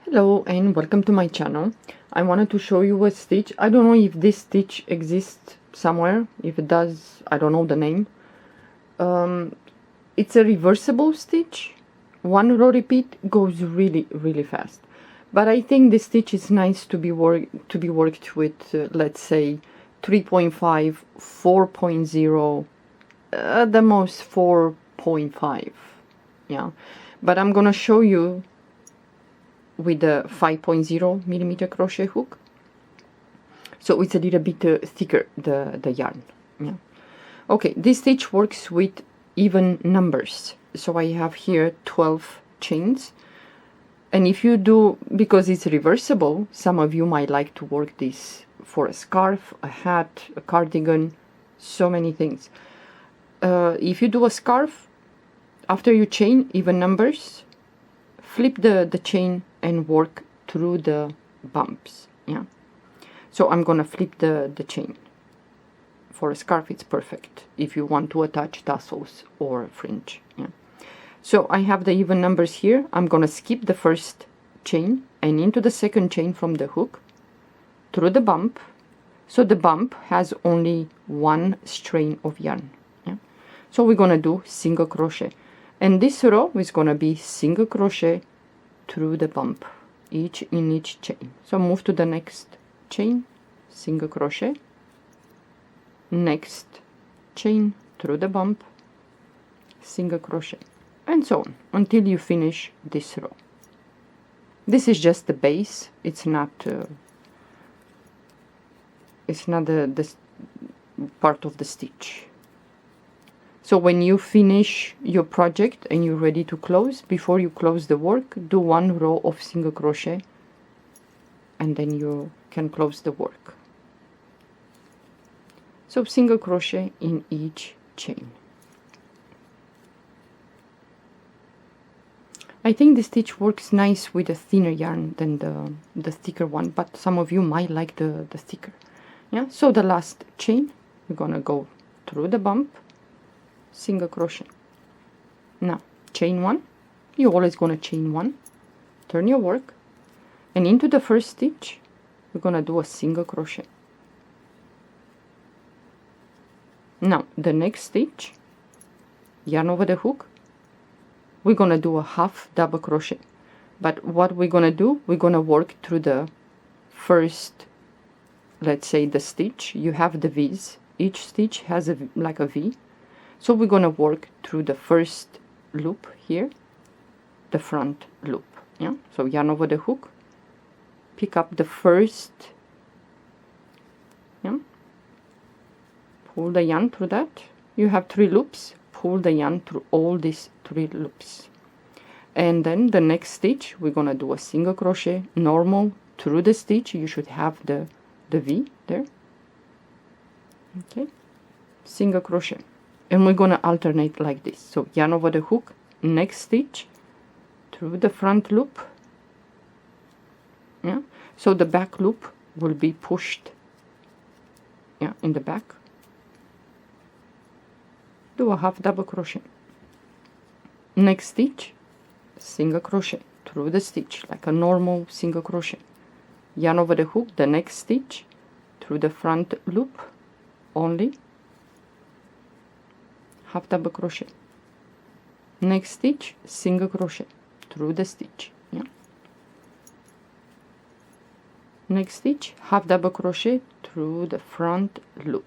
Hello and welcome to my channel. I wanted to show you a stitch. I don't know if this stitch exists somewhere. If it does, I don't know the name. It's a reversible stitch. One row repeat goes really fast. But I think this stitch is nice to be worked with, let's say 3.5, 4.0, the most 4.5. Yeah, but I'm gonna show you with the 5.0 millimeter crochet hook, so it's a little bit thicker, the yarn. Yeah. Okay, this stitch works with even numbers, so I have here 12 chains, and if you do, because it's reversible, some of you might like to work this for a scarf, a hat, a cardigan, so many things. If you do a scarf, after you chain even numbers, flip the chain and work through the bumps. Yeah, so I'm gonna flip the chain. For a scarf it's perfect if you want to attach tassels or fringe. Yeah, so I have the even numbers here. I'm gonna skip the first chain and into the second chain from the hook through the bump, so the bump has only one strain of yarn. Yeah, so we're gonna do single crochet, and this row is gonna be single crochet through the bump, in each chain. So move to the next chain, single crochet, next chain through the bump, single crochet, and so on until you finish this row. This is just the base. It's not the part of the stitch. So when you finish your project and you're ready to close, before you close the work, do one row of single crochet and then you can close the work. So single crochet in each chain. I think the stitch works nice with a thinner yarn than the thicker one, but some of you might like the thicker. Yeah, so the last chain, we're gonna go through the bump, single crochet. Now chain one, you're always going to chain one, turn your work, and into the first stitch we're going to do a single crochet. Now the next stitch, yarn over the hook, we're going to do a half double crochet, but what we're going to do, we're going to work through the first, let's say the stitch, you have the V's, each stitch has like a V. So we're going to work through the first loop here, the front loop. Yeah, so yarn over the hook, pick up the first, yeah, pull the yarn through that. You have 3 loops, pull the yarn through all these 3 loops, and then the next stitch we're going to do a single crochet normal through the stitch. You should have the V there. Okay, single crochet. And we're going to alternate like this. So yarn over the hook, next stitch through the front loop. Yeah, so the back loop will be pushed, yeah, in the back. Do a half double crochet, next stitch single crochet through the stitch like a normal single crochet, yarn over the hook, the next stitch through the front loop only, half double crochet, next stitch single crochet through the stitch. Yeah, next stitch half double crochet through the front loop,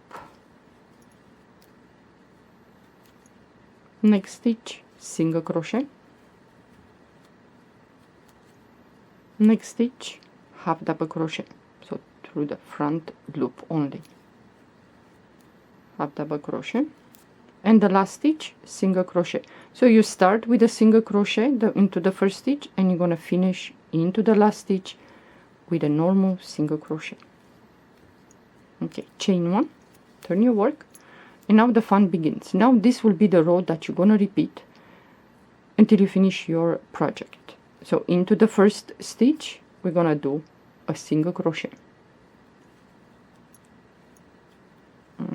next stitch single crochet, next stitch half double crochet, so through the front loop only, half double crochet, and the last stitch single crochet. So you start with a single crochet into the first stitch, and you're going to finish into the last stitch with a normal single crochet. Okay, chain one, turn your work, and now the fun begins. Now this will be the row that you're going to repeat until you finish your project. So into the first stitch we're going to do a single crochet.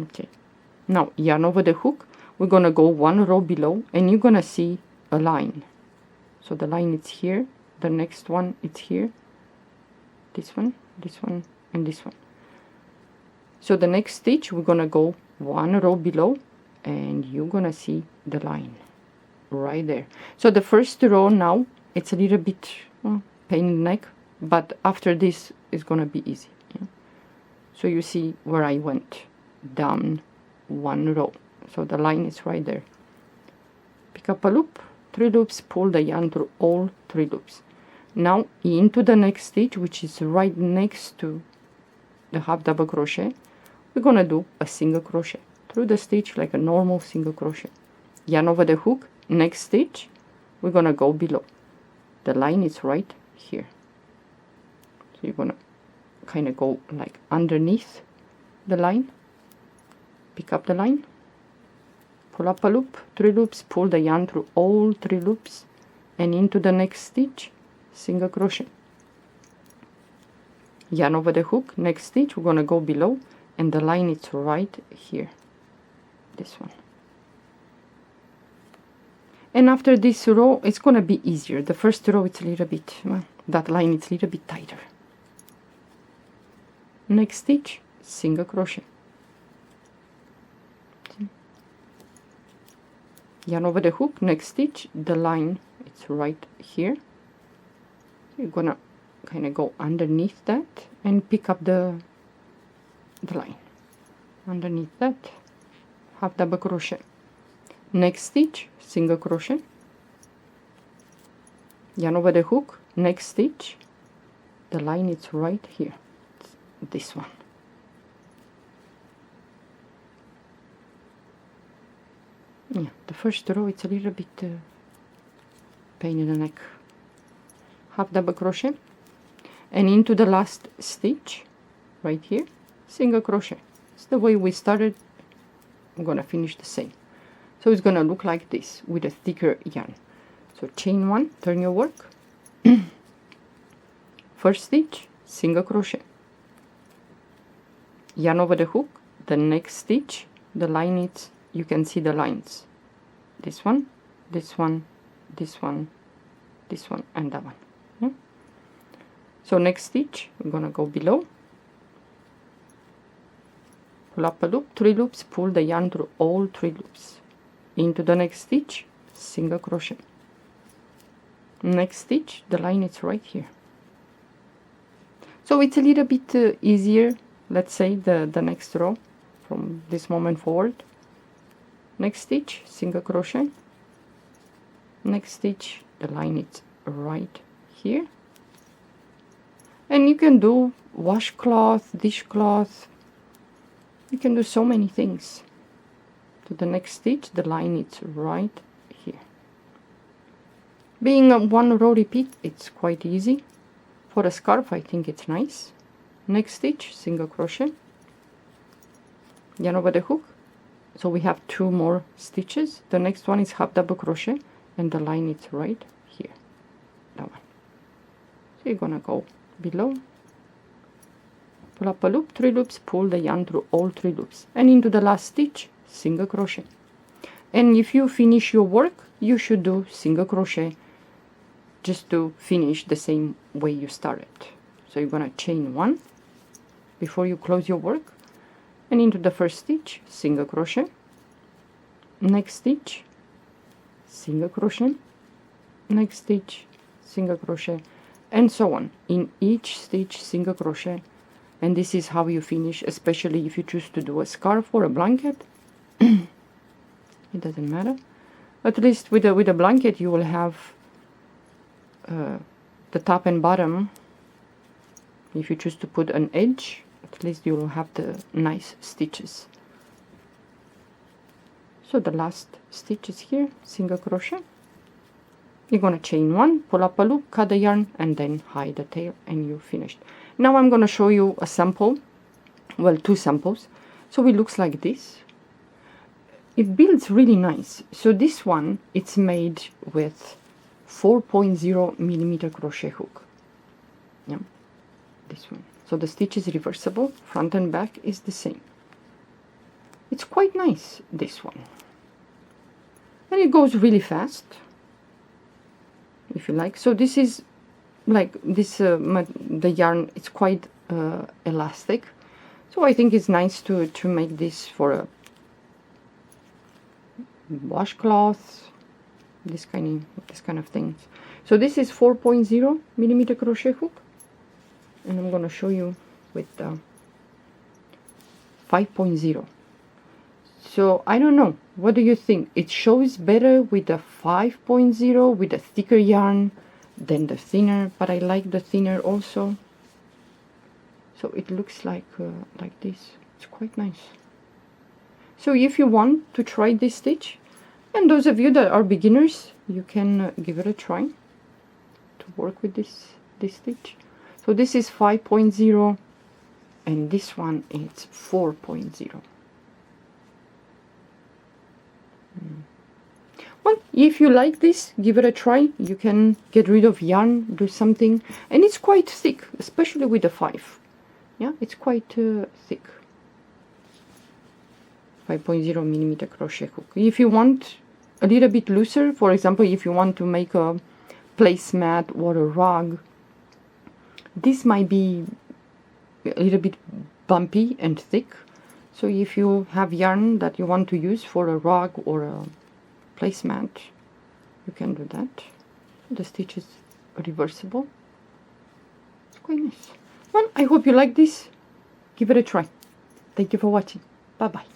Okay, now yarn over the hook, we're gonna go one row below and you're gonna see a line. So the line is here the next one it's here, this one, and this one. So the next stitch we're gonna go one row below, and you're gonna see the line right there. So the first row now it's a little bit pain in the neck, but after this is gonna be easy. Yeah? So you see where I went down one row, so the line is right there. Pick up a loop, 3 loops, pull the yarn through all 3 loops. Now into the next stitch, which is right next to the half double crochet, we're gonna do a single crochet through the stitch like a normal single crochet. Yarn over the hook, next stitch we're gonna go below. The line is right here, so you're gonna kind of go like underneath the line, pick up the line, pull up a loop, 3 loops, pull the yarn through all 3 loops, and into the next stitch, single crochet. Yarn over the hook, next stitch we're gonna go below, and the line is right here, this one. And after this row it's gonna be easier. The first row it's a little bit, well, that line is a little bit tighter. Next stitch, single crochet. Yarn over the hook, next stitch, the line it's right here. You're gonna kind of go underneath that and pick up the line. Underneath that, half double crochet. Next stitch, single crochet. Yarn over the hook, next stitch, the line is right here. It's this one. Yeah, the first row it's a little bit pain in the neck. Half double crochet, and into the last stitch right here, single crochet. It's the way we started. I'm gonna finish the same, so it's gonna look like this with a thicker yarn. So chain 1, turn your work. First stitch, single crochet. Yarn over the hook, the next stitch, the line is, you can see the lines, this one, this one, this one, this one, and that one. Yeah? So next stitch we're gonna go below, pull up a loop, 3 loops, pull the yarn through all 3 loops, into the next stitch, single crochet. Next stitch, the line is right here. So it's a little bit easier, let's say the next row from this moment forward. Next stitch, single crochet. Next stitch, the line is right here. And you can do washcloth, dishcloth, you can do so many things. To the next stitch, the line is right here. Being a 1 row repeat, it's quite easy. For a scarf I think it's nice. Next stitch, single crochet. Yarn over the hook. So we have 2 more stitches. The next one is half double crochet, and the line is right here, that one. So you're gonna go below, pull up a loop, 3 loops, pull the yarn through all 3 loops, and into the last stitch, single crochet. And if you finish your work, you should do single crochet just to finish the same way you started. So you're gonna chain 1 before you close your work, and into the first stitch, single crochet. Next stitch, single crochet. Next stitch, single crochet, and so on. In each stitch, single crochet. And this is how you finish, especially if you choose to do a scarf or a blanket. It doesn't matter. At least with a blanket you will have the top and bottom. If you choose to put an edge, at least you will have the nice stitches. So the last stitch is here, single crochet. You're gonna chain 1, pull up a loop, cut the yarn, and then hide the tail, and you're finished. Now I'm gonna show you a sample, well, 2 samples. So it looks like this. It builds really nice. So this one, it's made with 4.0 millimeter crochet hook. Yeah, this one. So the stitch is reversible, front and back is the same. It's quite nice, this one. And it goes really fast, if you like. So this is like this, the yarn is quite elastic, so I think it's nice to make this for a washcloth, this kind of things. So this is 4.0 millimeter crochet hook, and I'm gonna show you with 5.0. So I don't know, what do you think? It shows better with the 5.0 with a thicker yarn than the thinner, but I like the thinner also. So it looks like this. It's quite nice. So if you want to try this stitch, and those of you that are beginners, you can give it a try to work with this stitch. So this is 5.0 and this one is 4.0. Well, if you like this, give it a try. You can get rid of yarn, do something, and it's quite thick, especially with the 5. Yeah, it's quite thick. 5.0 millimeter crochet hook. If you want a little bit looser, for example, if you want to make a placemat or a rug, this might be a little bit bumpy and thick. So if you have yarn that you want to use for a rug or a placemat, you can do that. The stitch is reversible. It's quite nice. Well, I hope you like this. Give it a try. Thank you for watching. Bye bye.